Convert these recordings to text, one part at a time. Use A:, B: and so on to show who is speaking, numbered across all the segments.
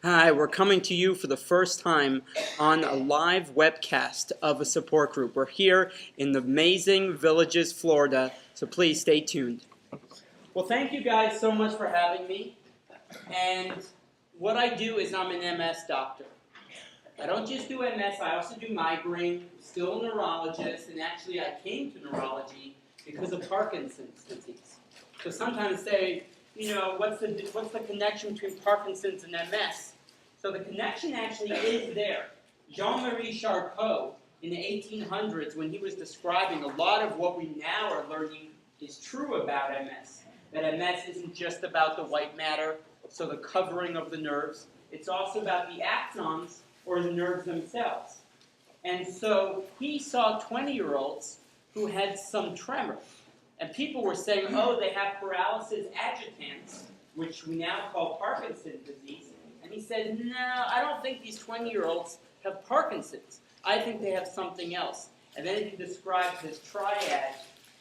A: Hi, we're coming to you for the first time on a live webcast of a support group. We're here in the amazing Villages, Florida, so please stay tuned. Well, thank you guys so much for having me. And what I do is I'm an MS doctor. I don't just do MS, I also do migraine, still a neurologist, and actually I came to neurology because of Parkinson's disease. So sometimes say, what's the connection between Parkinson's and MS? So the connection actually is there. Jean-Marie Charcot, in the 1800s, when he was describing a lot of what we now are learning is true about MS, that MS isn't just about the white matter, so the covering of the nerves, it's also about the axons, or the nerves themselves. And so he saw 20-year-olds who had some tremor. And people were saying, oh, they have paralysis agitans, which we now call Parkinson's disease. And he said, no, I don't think these 20-year-olds have Parkinson's. I think they have something else. And then he described his triad,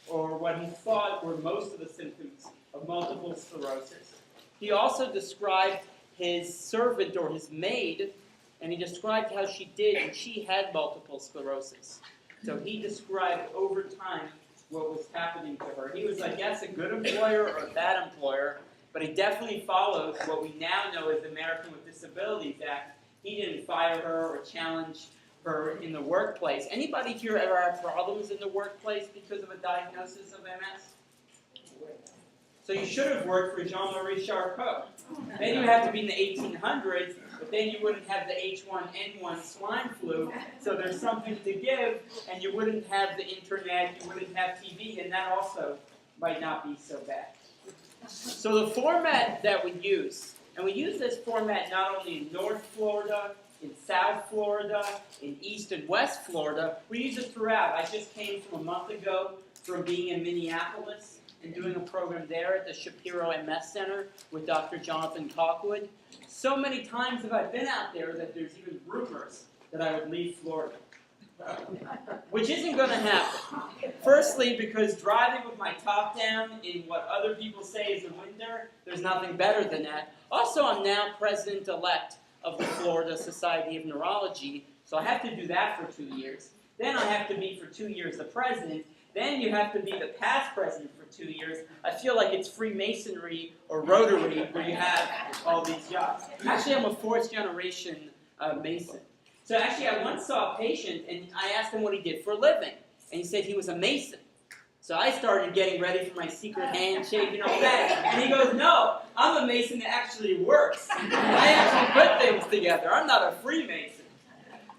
A: or what he thought were most of the symptoms of multiple sclerosis. He also described his servant, or his maid, and he described how she did, and she had multiple sclerosis. So he described over time what was happening to her. He was, I guess, a good employer or a bad employer, but he definitely follows what we now know as the American with Disabilities Act. He didn't fire her or challenge her in the workplace. Anybody here ever have problems in the workplace because of a diagnosis of MS? So you should have worked for Jean-Marie Charcot. Then you would have to be in the 1800s, but then you wouldn't have the H1N1 swine flu, so there's something to give, and you wouldn't have the internet, you wouldn't have TV, and that also might not be so bad. So the format that we use, and we use this format not only in North Florida, in South Florida, in East and West Florida, we use it throughout. I just came from a month ago from being in Minneapolis and doing a program there at the Shapiro MS Center with Dr. Jonathan Cockwood. So many times have I been out there that there's even rumors that I would leave Florida, which isn't going to happen. Firstly, because driving with my top down in what other people say is the winter, there's nothing better than that. Also, I'm now president-elect of the Florida Society of Neurology, so I have to do that for 2 years. Then I have to be for 2 years the president. Then you have to be the past president for 2 years. I feel like it's Freemasonry or Rotary where you have all these jobs. Actually, I'm a fourth generation Mason. So actually, I once saw a patient, and I asked him what he did for a living. And he said he was a Mason. So I started getting ready for my secret handshake and all that. And he goes, no, I'm a Mason that actually works. I actually put things together. I'm not a Freemason.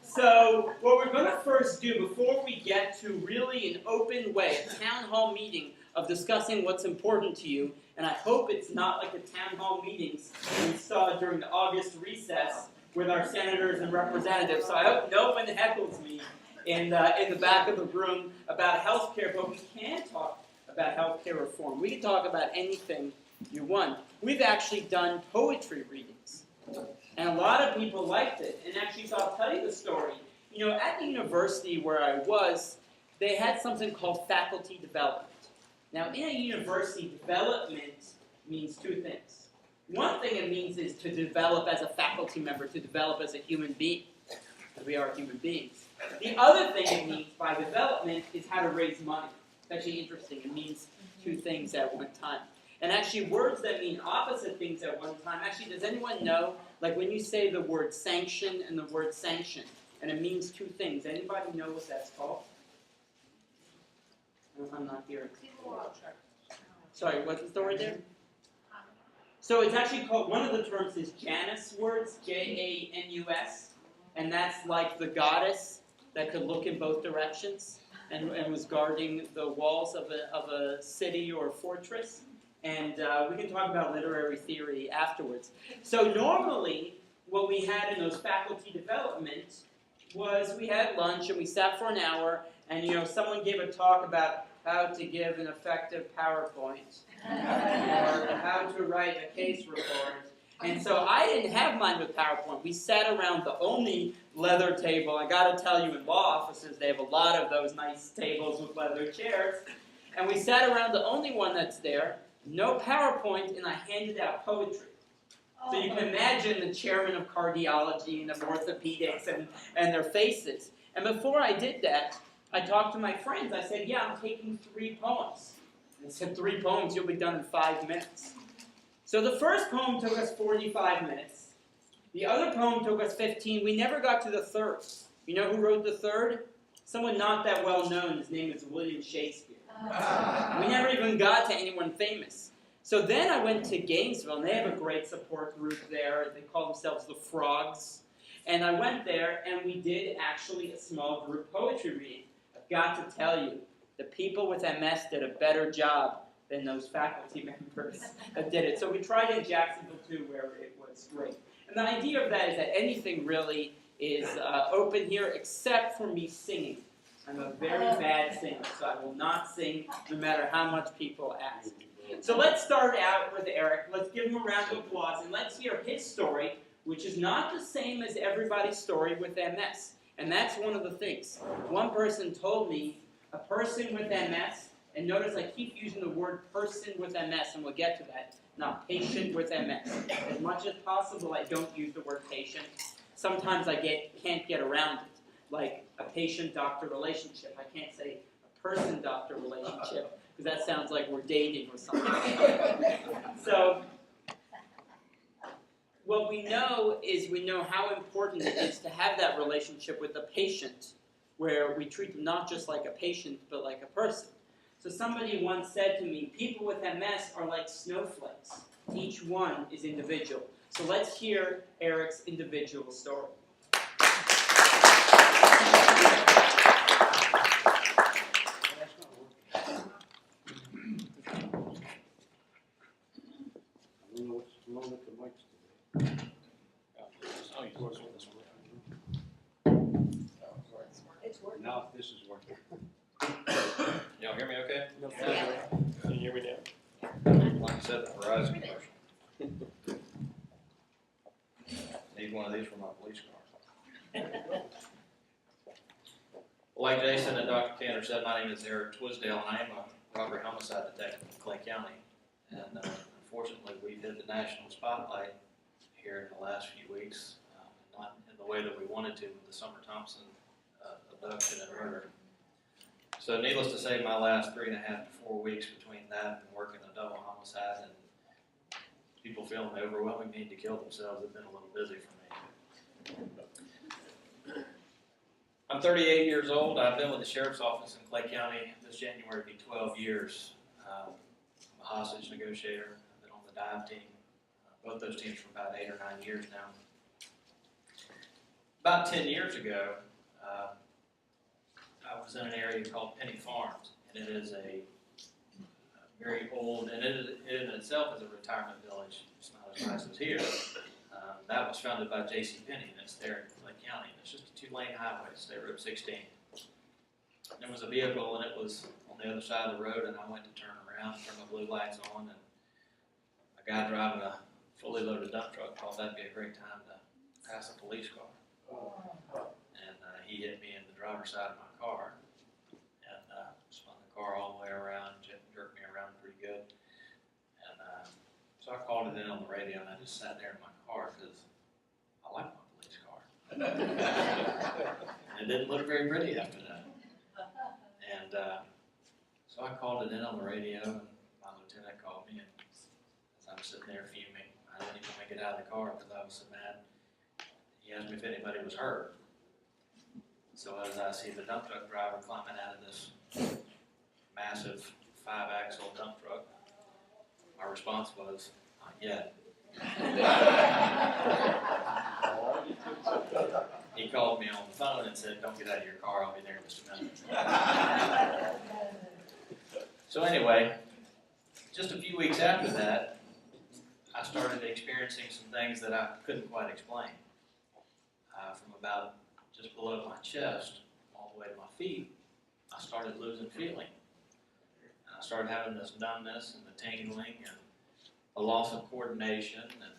A: So what we're going to first do, before we get to really an open way, a town hall meeting of discussing what's important to you, and I hope it's not like the town hall meetings we saw during the August recess with our senators and representatives. So I hope no one heckles me in the back of the room about health care, but we can talk about health care reform. We can talk about anything you want. We've actually done poetry readings. And a lot of people liked it. And actually, so I'll tell you the story. At the university where I was, they had something called faculty development. Now, in a university, development means two things. One thing it means is to develop as a faculty member, to develop as a human being. Because we are human beings. The other thing it means by development is how to raise money. It's actually interesting. It means two things at one time. And actually, words that mean opposite things at one time. Actually, does anyone know, like when you say the word sanction and the word sanction, and it means two things. Anybody know what that's called? I'm not hearing. Sorry, what's the word there? So it's actually called, one of the terms is Janus words, Janus, and that's like the goddess that could look in both directions and was guarding the walls of a city or fortress. And we can talk about literary theory afterwards. So normally, what we had in those faculty development was we had lunch and we sat for an hour, and someone gave a talk about how to give an effective PowerPoint or how to write a case report. And so I didn't have mine with PowerPoint. We sat around the only leather table. I got to tell you, in law offices, they have a lot of those nice tables with leather chairs. And we sat around the only one that's there. No PowerPoint, and I handed out poetry. So you can imagine the chairman of cardiology and of orthopedics and their faces. And before I did that, I talked to my friends. I said, yeah, I'm taking 3 poems. And they said, 3 poems, you'll be done in 5 minutes. So the first poem took us 45 minutes. The other poem took us 15. We never got to the third. You know who wrote the third? Someone not that well known. His name is William Shakespeare. We never even got to anyone famous. So then I went to Gainesville, and they have a great support group there. They call themselves the Frogs. And I went there, and we did actually a small group poetry reading. I've got to tell you, the people with MS did a better job than those faculty members that did it. So we tried in Jacksonville, too, where it was great. And the idea of that is that anything really is open here except for me singing. I'm a very bad singer, so I will not sing no matter how much people ask. So let's start out with Eric. Let's give him a round of applause, and let's hear his story, which is not the same as everybody's story with MS. And that's one of the things. One person told me, a person with MS, and notice I keep using the word person with MS, and we'll get to that, not patient with MS. As much as possible, I don't use the word patient. Sometimes I can't get around it, like a patient-doctor relationship. I can't say a person-doctor relationship, because that sounds like we're dating or something. So, what we know is we know how important it is to have that relationship with the patient, where we treat them not just like a patient, but like a person. So somebody once said to me, people with MS are like snowflakes. Each one is individual. So let's hear Eric's individual story.
B: Now this is working.
C: Y'all hear me okay?
A: No,
D: Can you hear me now?
C: Like I said, the Verizon commercial. Need one of these for my police car. Well, like Jason and Dr. Kantor said, my name is Eric Twisdale, and I am a robbery homicide detective in Clay County. And unfortunately, we've hit the national spotlight here in the last few weeks, not in the way that we wanted to with the Summer Thompson abduction and murder. So needless to say, my last 3.5 to 4 weeks between that and working a double homicide and people feeling the overwhelming need to kill themselves have been a little busy for me. I'm 38 years old. I've been with the Sheriff's Office in Clay County. This January will be 12 years. I'm a hostage negotiator. I've been on the dive team. Both those teams for about 8 or 9 years now. About 10 years ago, I was in an area called Penny Farms, and it is a very old, and it in itself is a retirement village. It's not as nice as here. That was founded by J.C. Penney, and it's there in Clay County. It's just a 2-lane highway, State Road 16. There was a vehicle, and it was on the other side of the road, and I went to turn around, turn my blue lights on, and a guy driving a fully loaded dump truck thought that'd be a great time to pass a police car. And he hit me in the driver's side of my car and spun the car all the way around, jerked me around pretty good. And so I called it in on the radio, and I just sat there in my car because I like my police car. And it didn't look very pretty after that. And so I called it in on the radio, and my lieutenant called me, and as I'm sitting there fuming, I didn't even want to get out of the car because I was so mad. He asked me if anybody was hurt. So as I see the dump truck driver climbing out of this massive 5-axle dump truck, my response was, not yet. He called me on the phone and said, don't get out of your car, I'll be there in just a minute. So anyway, just a few weeks after that, I started experiencing some things that I couldn't quite explain. From about just below my chest all the way to my feet, I started losing feeling. And I started having this numbness and the tingling and a loss of coordination, and